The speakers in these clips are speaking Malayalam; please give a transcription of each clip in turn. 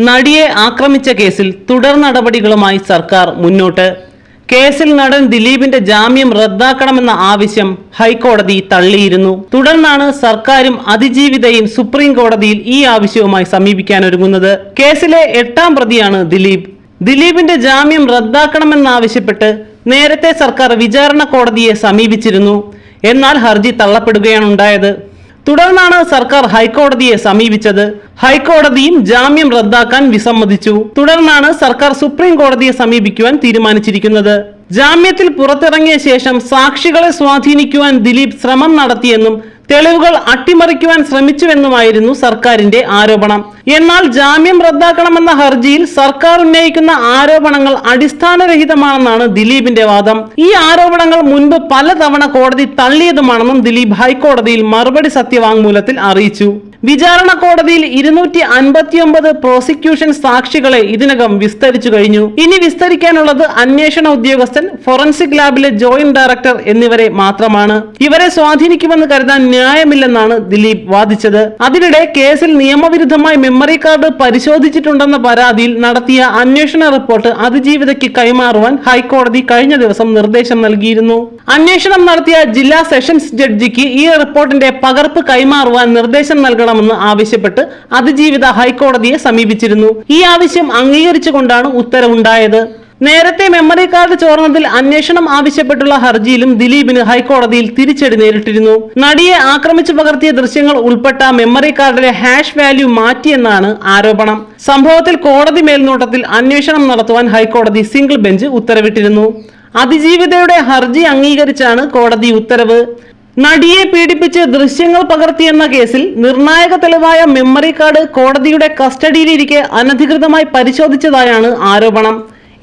നടിയെ ആക്രമിച്ച കേസിൽ തുടർ നടപടികളുമായി സർക്കാർ മുന്നോട്ട്. കേസിൽ നടൻ ദിലീപിന്റെ ജാമ്യം റദ്ദാക്കണമെന്ന ആവശ്യം ഹൈക്കോടതി തള്ളിയിരുന്നു. തുടർന്നാണ് സർക്കാരും അതിജീവിതയും സുപ്രീം കോടതിയിൽ ഈ ആവശ്യവുമായി സമീപിക്കാനൊരുങ്ങുന്നത്. കേസിലെ 8ാം പ്രതിയാണ് ദിലീപ്. ദിലീപിന്റെ ജാമ്യം റദ്ദാക്കണമെന്നാവശ്യപ്പെട്ട് നേരത്തെ സർക്കാർ വിചാരണ കോടതിയെ സമീപിച്ചിരുന്നു. എന്നാൽ ഹർജി തള്ളപ്പെടുകയാണ് ഉണ്ടായത്. തുടർന്നാണ് സർക്കാർ ഹൈക്കോടതിയെ സമീപിച്ചത്. ഹൈക്കോടതിയും ജാമ്യം റദ്ദാക്കാൻ വിസമ്മതിച്ചു. തുടർന്നാണ് സർക്കാർ സുപ്രീം കോടതിയെ സമീപിക്കുവാൻ തീരുമാനിച്ചിരിക്കുന്നത്. ജാമ്യത്തിൽ പുറത്തിറങ്ങിയ ശേഷം സാക്ഷികളെ സ്വാധീനിക്കുവാൻ ദിലീപ് ശ്രമം നടത്തിയെന്നും തെളിവുകൾ അട്ടിമറിക്കുവാൻ ശ്രമിച്ചുവെന്നുമായിരുന്നു സർക്കാരിന്റെ ആരോപണം. എന്നാൽ ജാമ്യം റദ്ദാക്കണമെന്ന ഹർജിയിൽ സർക്കാർ ഉന്നയിക്കുന്ന ആരോപണങ്ങൾ അടിസ്ഥാനരഹിതമാണെന്നാണ് ദിലീപിന്റെ വാദം. ഈ ആരോപണങ്ങൾ മുൻപ് പലതവണ കോടതി തള്ളിയതുമാണെന്നും ദിലീപ് ഹൈക്കോടതിയിൽ മറുപടി സത്യവാങ്മൂലത്തിൽ അറിയിച്ചു. വിചാരണ കോടതിയിൽ 259 പ്രോസിക്യൂഷൻ സാക്ഷികളെ ഇതിനകം വിസ്തരിച്ചു കഴിഞ്ഞു. ഇനി വിസ്തരിക്കാനുള്ളത് അന്വേഷണ ഉദ്യോഗസ്ഥൻ, ഫോറൻസിക് ലാബിലെ ജോയിന്റ് ഡയറക്ടർ എന്നിവരെ മാത്രമാണ്. ഇവരെ സ്വാധീനിക്കുമെന്ന് കരുതാൻ ന്യായമില്ലെന്നാണ് ദിലീപ് വാദിച്ചത്. അതിനിടെ കേസിൽ നിയമവിരുദ്ധമായി മെമ്മറി കാർഡ് പരിശോധിച്ചിട്ടുണ്ടെന്ന പരാതിയിൽ നടത്തിയ അന്വേഷണ റിപ്പോർട്ട് അതിജീവിതയ്ക്ക് കൈമാറുവാൻ ഹൈക്കോടതി കഴിഞ്ഞ ദിവസം നിർദ്ദേശം നൽകിയിരുന്നു. അന്വേഷണം നടത്തിയ ജില്ലാ സെഷൻസ് ജഡ്ജിക്ക് ഈ റിപ്പോർട്ടിന്റെ പകർപ്പ് കൈമാറുവാൻ നിർദ്ദേശം നൽകണമെന്ന് ആവശ്യപ്പെട്ട് അതിജീവിത ഹൈക്കോടതിയെ സമീപിച്ചിരുന്നു. ഈ ആവശ്യം അംഗീകരിച്ചുകൊണ്ടാണ് ഉത്തരവുണ്ടായത്. നേരത്തെ മെമ്മറി കാർഡ് ചോർന്നതിൽ അന്വേഷണം ആവശ്യപ്പെട്ടുള്ള ഹർജിയിലും ദിലീപിന് ഹൈക്കോടതിയിൽ തിരിച്ചടി നേരിട്ടിരുന്നു. നടിയെ ആക്രമിച്ചു പകർത്തിയ ദൃശ്യങ്ങൾ ഉൾപ്പെട്ട മെമ്മറി കാർഡിലെ ഹാഷ് വാല്യൂ മാറ്റിയെന്നാണ് ആരോപണം. സംഭവത്തിൽ കോടതി മേൽനോട്ടത്തിൽ അന്വേഷണം നടത്തുവാൻ ഹൈക്കോടതി സിംഗിൾ ബെഞ്ച് ഉത്തരവിട്ടിരുന്നു. അതിജീവിതയുടെ ഹർജി അംഗീകരിച്ചാണ് കോടതി ഉത്തരവ്. നടിയെ പീഡിപ്പിച്ച് ദൃശ്യങ്ങൾ പകർത്തിയെന്ന കേസിൽ നിർണായക തെളിവായ മെമ്മറി കാർഡ് കോടതിയുടെ കസ്റ്റഡിയിലിരിക്കെ അനധികൃതമായി പരിശോധിച്ചതായാണ് ആരോപണം.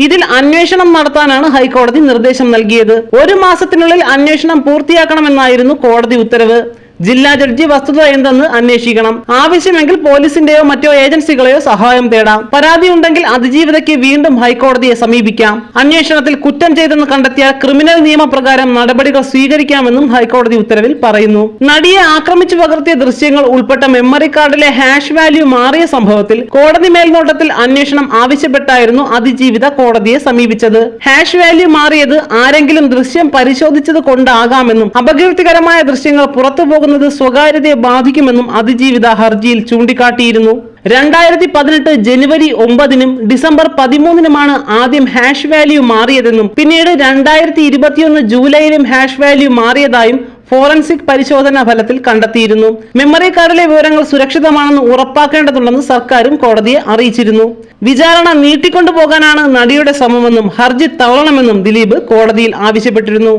ഇതിൽ അന്വേഷണം നടത്താനാണ് ഹൈക്കോടതി നിർദ്ദേശം നൽകിയത്. 1 മാസത്തിനുള്ളിൽ അന്വേഷണം പൂർത്തിയാക്കണമെന്നായിരുന്നു കോടതി ഉത്തരവ്. ജില്ലാ ജഡ്ജി വസ്തുത എന്തെന്ന് അന്വേഷിക്കണം. ആവശ്യമെങ്കിൽ പോലീസിന്റെയോ മറ്റോ ഏജൻസികളെയോ സഹായം തേടാം. പരാതി ഉണ്ടെങ്കിൽ അതിജീവിതയ്ക്ക് വീണ്ടും ഹൈക്കോടതിയെ സമീപിക്കാം. അന്വേഷണത്തിൽ കുറ്റം ചെയ്തെന്ന് കണ്ടെത്തിയാൽ ക്രിമിനൽ നിയമപ്രകാരം നടപടികൾ സ്വീകരിക്കാമെന്നും ഹൈക്കോടതി ഉത്തരവിൽ പറയുന്നു. നടിയെ ആക്രമിച്ചു പകർത്തിയ ദൃശ്യങ്ങൾ ഉൾപ്പെട്ട മെമ്മറി കാർഡിലെ ഹാഷ് വാല്യൂ മാറിയ സംഭവത്തിൽ കോടതി മേൽനോട്ടത്തിൽ അന്വേഷണം ആവശ്യപ്പെട്ടായിരുന്നു അതിജീവിത കോടതിയെ സമീപിച്ചത്. ഹാഷ് വാല്യൂ മാറിയത് ആരെങ്കിലും ദൃശ്യം പരിശോധിച്ചത് കൊണ്ടാകാമെന്നും അപകീർത്തികരമായ ദൃശ്യങ്ങൾ പുറത്തുപോകുന്നത് സ്വകാര്യതയെ ബാധിക്കുമെന്നും അതിജീവിത ഹർജിയിൽ ചൂണ്ടിക്കാട്ടിയിരുന്നു. 2018 ജനുവരി 9-നും ഡിസംബർ 13-നുമാണ് ആദ്യം ഹാഷ് വാല്യൂ മാറിയതെന്നും പിന്നീട് 2021 ജൂലൈയിലും ഹാഷ് വാല്യൂ മാറിയതായും ഫോറൻസിക് പരിശോധനാ ഫലത്തിൽ കണ്ടെത്തിയിരുന്നു. മെമ്മറി കാർഡിലെ വിവരങ്ങൾ സുരക്ഷിതമാണെന്ന് ഉറപ്പാക്കേണ്ടതുണ്ടെന്ന് സർക്കാരും കോടതിയെ അറിയിച്ചിരുന്നു. വിചാരണ നീട്ടിക്കൊണ്ടുപോകാനാണ് നടിയുടെ ശ്രമമെന്നും ഹർജി തള്ളണമെന്നും ദിലീപ് കോടതിയിൽ ആവശ്യപ്പെട്ടിരുന്നു.